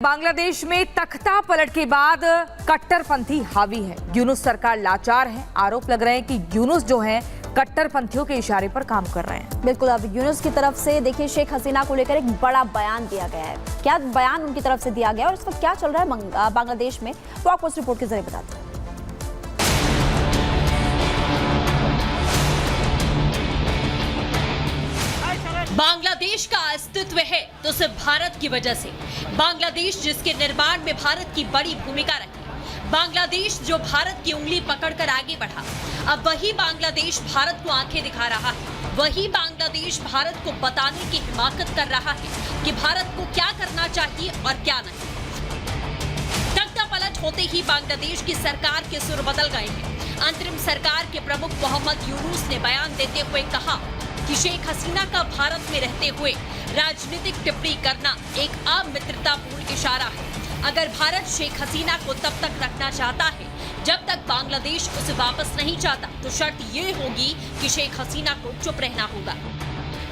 बांग्लादेश में तख्ता पलट के बाद कट्टरपंथी हावी है। यूनुस सरकार लाचार है। आरोप लग रहे हैं कि यूनुस जो है कट्टरपंथियों के इशारे पर काम कर रहे हैं। बिल्कुल, अब यूनुस की तरफ से देखिए शेख हसीना को लेकर एक बड़ा बयान दिया गया है। क्या बयान उनकी तरफ से दिया गया और इस वक्त क्या चल रहा है बांग्लादेश में, तो आपको इस रिपोर्ट के जरिए बताते हैं। बांग्लादेश का अस्तित्व है तो सिर्फ भारत की वजह से। बांग्लादेश जिसके निर्माण में भारत की बड़ी भूमिका रही, बांग्लादेश जो भारत की उंगली पकड़कर आगे बढ़ा, अब वही बांग्लादेश भारत को आंखें दिखा रहा है। वही बांग्लादेश भारत को बताने की हिमाकत कर रहा है कि भारत को क्या करना चाहिए और क्या नहीं। तख्ता पलट होते ही बांग्लादेश की सरकार के सुर बदल गए हैं। अंतरिम सरकार के प्रमुख मोहम्मद यूनुस ने बयान देते हुए कहा कि शेख हसीना का भारत में रहते हुए राजनीतिक टिप्पणी करना एक अमित्रतापूर्ण इशारा है। अगर भारत शेख हसीना को तब तक रखना चाहता है जब तक बांग्लादेश उसे वापस नहीं चाहता, तो शर्त ये होगी कि शेख हसीना को चुप रहना होगा।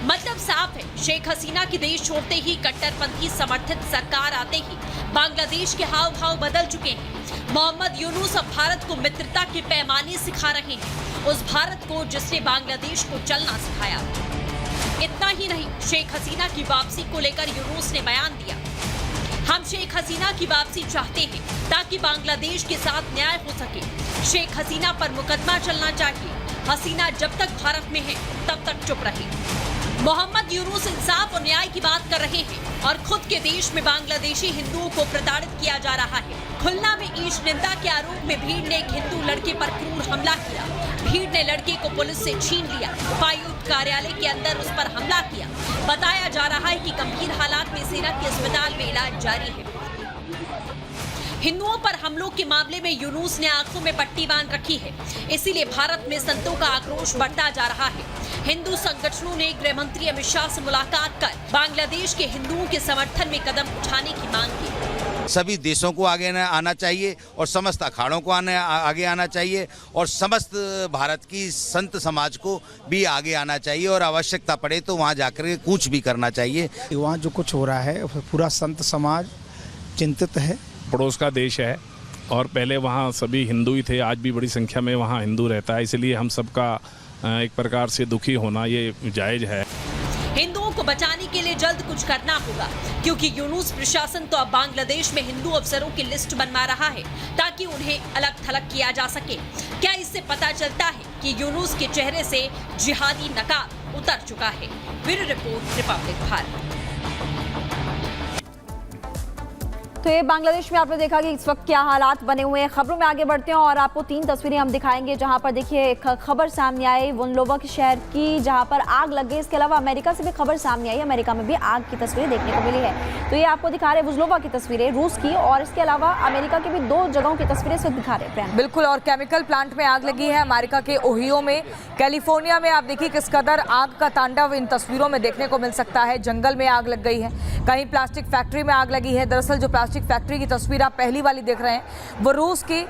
मतलब साफ है, शेख हसीना की देश छोड़ते ही कट्टरपंथी समर्थित सरकार आते ही बांग्लादेश के हाव भाव बदल चुके हैं। मोहम्मद यूनुस अब भारत को मित्रता के पैमाने सिखा रहे हैं, उस भारत को जिसने बांग्लादेश को चलना सिखाया। इतना ही नहीं, शेख हसीना की वापसी को लेकर यूनुस ने बयान दिया, हम शेख हसीना की वापसी चाहते हैं ताकि बांग्लादेश के साथ न्याय हो सके। शेख हसीना पर मुकदमा चलना चाहिए। हसीना जब तक भारत में है तब तक चुप रहे। मोहम्मद यूनुस इंसाफ और न्याय की बात कर रहे हैं और खुद के देश में बांग्लादेशी हिंदुओं को प्रताड़ित किया जा रहा है। खुलना में ईश निंदा के आरोप में भीड़ ने एक हिंदू लड़के पर क्रूर हमला किया। भीड़ ने लड़के को पुलिस से छीन लिया, उपायुक्त कार्यालय के अंदर उस पर हमला किया। बताया जा रहा है कि गंभीर हालात में सेना के अस्पताल में इलाज जारी है। हिंदुओं पर हमलों के मामले में यूनुस ने आंखों में पट्टी बांध रखी है, इसीलिए भारत में संतों का आक्रोश बढ़ता जा रहा है। हिंदू संगठनों ने गृह मंत्री अमित शाह से मुलाकात कर बांग्लादेश के हिंदुओं के समर्थन में कदम उठाने की मांग की। सभी देशों को आगे आना चाहिए और समस्त अखाड़ों को आगे आना चाहिए और समस्त भारत की संत समाज को भी आगे आना चाहिए और आवश्यकता पड़े तो वहाँ जाकर कूच भी करना चाहिए। वहाँ जो कुछ हो रहा है पूरा संत समाज चिंतित है। पड़ोस का देश है और पहले वहाँ सभी हिंदू ही थे, आज भी बड़ी संख्या में वहाँ हिंदू रहता है, इसलिए हम सबका एक प्रकार से दुखी होना ये जायज है। हिंदुओं को बचाने के लिए जल्द कुछ करना होगा, क्योंकि यूनुस प्रशासन तो अब बांग्लादेश में हिंदू अफसरों की लिस्ट बनवा रहा है ताकि उन्हें अलग थलग किया जा सके। क्या इससे पता चलता है कि यूनुस के चेहरे से जिहादी नकाब उतर चुका है? Bureau report, Republic Bharat. तो ये बांग्लादेश में आपने देखा कि इस वक्त क्या हालात बने हुए हैं। खबरों में आगे बढ़ते हैं और आपको 3 तस्वीरें हम दिखाएंगे जहां पर देखिए एक खबर सामने आई वुनलोवा के शहर की, जहां पर आग लग गई। इसके अलावा अमेरिका से भी खबर सामने आई, अमेरिका में भी आग की तस्वीरें देखने को मिली है। तो ये आपको दिखा रहे वुनलोवा की तस्वीरें रूस की, और इसके अलावा अमेरिका की भी 2 जगहों की तस्वीरें इस वक्त दिखा रहे हैं। बिल्कुल, और केमिकल प्लांट में आग लगी है अमेरिका के ओहियो में। कैलिफोर्निया में आप देखिए किस कदर आग का तांडव इन तस्वीरों में देखने को मिल सकता है। जंगल में आग लग गई है, कहीं प्लास्टिक फैक्ट्री में आग लगी है। दरअसल जो प्लास्टिक फैक्ट्री की तस्वीर आप पहली वाली देख रहे हैं वो रूस की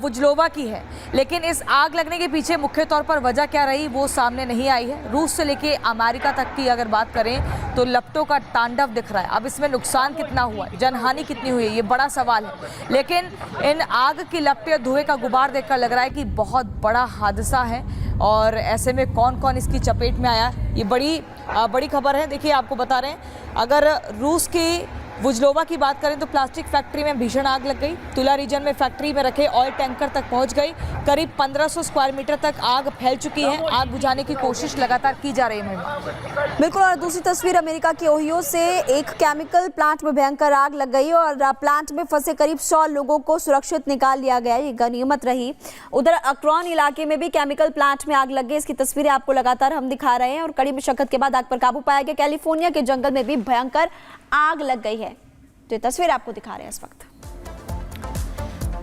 वुजलोवा की है, लेकिन इस आग लगने के पीछे मुख्य तौर पर वजह क्या रही वो सामने नहीं आई है। रूस से लेके अमेरिका तक की अगर बात करें तो लपटों का तांडव दिख रहा है। अब इसमें नुकसान कितना हुआ, जनहानि कितनी हुई है, ये बड़ा सवाल है, लेकिन इन आग की लपटें, धुएं का गुबार देखकर लग रहा है कि बहुत बड़ा हादसा है और ऐसे में कौन कौन इसकी चपेट में आया, ये बड़ी खबर है। देखिए आपको बता रहे हैं, अगर रूस की वुजलोवा की बात करें तो प्लास्टिक फैक्ट्री में भीषण आग लग गई। तुला रीजन में फैक्ट्री में रखे ऑयल टैंकर तक पहुंच गई। करीब 1500 स्क्वायर मीटर तक आग फैल चुकी है। आग बुझाने की कोशिश लगातार की जा रही है। बिल्कुल, और दूसरी तस्वीर अमेरिका के ओहियो से, एक केमिकल प्लांट में भयंकर आग लग गई और प्लांट में फंसे करीब 100 लोगों को सुरक्षित निकाल लिया गया। ये गनीमत रही। उधर अक्रॉन इलाके में भी केमिकल प्लांट में आग लग गई। इसकी तस्वीरें आपको लगातार हम दिखा रहे हैं और कड़ी मशक्कत के बाद आग पर काबू पाया गया। कैलिफोर्निया के जंगल में भी भयंकर आग लग गई है। तो ये तस्वीर आपको दिखा रहे हैं इस वक्त।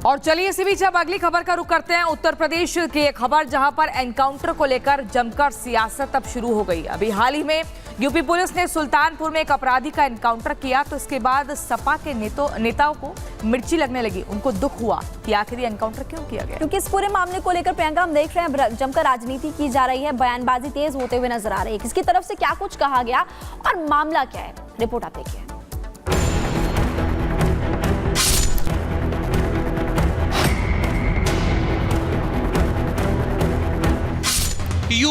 और चलिए इसी बीच अब अगली खबर का रुख करते हैं। उत्तर प्रदेश की एक खबर जहां पर एनकाउंटर को लेकर जमकर सियासत अब शुरू हो गई। अभी हाल ही में यूपी पुलिस ने सुल्तानपुर में एक अपराधी का एनकाउंटर किया, तो इसके बाद सपा के नेताओं को मिर्ची लगने लगी। उनको दुख हुआ कि आखिर ये एनकाउंटर क्यों किया गया, क्योंकि इस पूरे मामले को लेकर प्रियंका हम देख रहे हैं जमकर राजनीति की जा रही है, बयानबाजी तेज होते हुए नजर आ रही है। किसकी तरफ से क्या कुछ कहा गया और मामला क्या है, रिपोर्ट आप देखिए।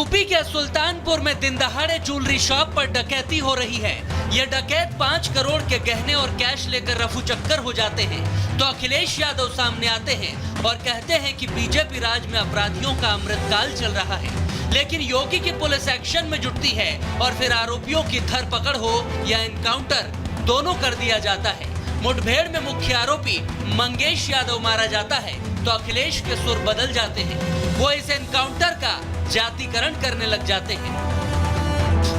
यूपी के सुल्तानपुर में दिन दहाड़े ज्वेलरी शॉप पर डकैती हो रही है। ये डकैत 5 करोड़ के गहने और कैश लेकर रफू चक्कर हो जाते हैं तो अखिलेश यादव सामने आते हैं और कहते हैं कि बीजेपी राज में अपराधियों का अमृतकाल चल रहा है। लेकिन योगी की पुलिस एक्शन में जुटती है और फिर आरोपियों की धरपकड़ हो या एनकाउंटर दोनों कर दिया जाता है। मुठभेड़ में मुख्य आरोपी मंगेश यादव मारा जाता है तो अखिलेश के सुर बदल जाते हैं। वो इस एनकाउंटर का जातिकरण करने लग जाते हैं।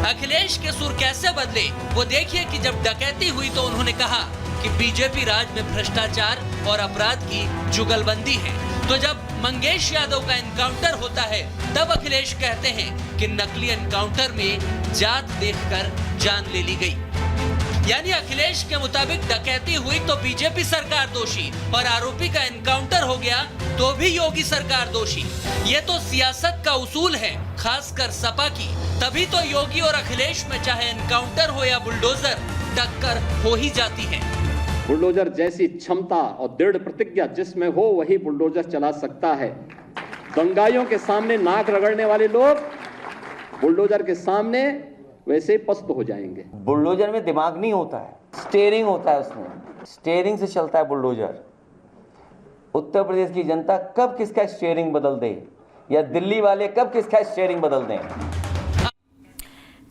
अखिलेश के सुर कैसे बदले वो देखिए कि जब डकैती हुई तो उन्होंने कहा कि बीजेपी राज में भ्रष्टाचार और अपराध की जुगलबंदी है। तो जब मंगेश यादव का एनकाउंटर होता है तब अखिलेश कहते हैं कि नकली एनकाउंटर में जात देखकर जान ले ली गई। यानी अखिलेश के मुताबिक डकैती हुई तो बीजेपी सरकार दोषी और आरोपी का एनकाउंटर हो गया तो भी योगी सरकार दोषी। ये तो सियासत का उसूल है, खासकर सपा की। तभी तो योगी और अखिलेश में चाहे एनकाउंटर हो या बुलडोजर टक्कर हो ही जाती है। बुलडोजर जैसी क्षमता और दृढ़ प्रतिज्ञा जिसमें हो वही बुलडोजर चला सकता है। दंगाइयों के सामने नाक रगड़ने वाले लोग बुलडोजर के सामने वैसे पस्त हो जाएंगे। बुलडोजर में दिमाग नहीं होता है, स्टीयरिंग होता है। उसमें स्टीयरिंग से चलता है बुलडोजर। उत्तर प्रदेश की जनता कब किसका स्टीयरिंग बदल दे या दिल्ली वाले कब किसका स्टीयरिंग बदल दें।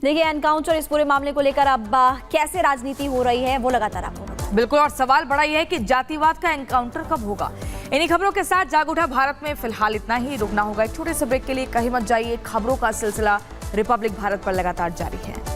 देखिए एनकाउंटर इस पूरे मामले को लेकर अब कैसे राजनीति हो रही है वो लगातार आपको बताएं। बिल्कुल, और सवाल बड़ा यह है कि जातिवाद का एनकाउंटर कब होगा। इन्हीं खबरों के साथ जाग उठा भारत में फिलहाल इतना ही। रुकना होगा एक छोटे से ब्रेक के लिए, कहीं मत जाइए। खबरों का सिलसिला रिपब्लिक भारत पर लगातार जारी है।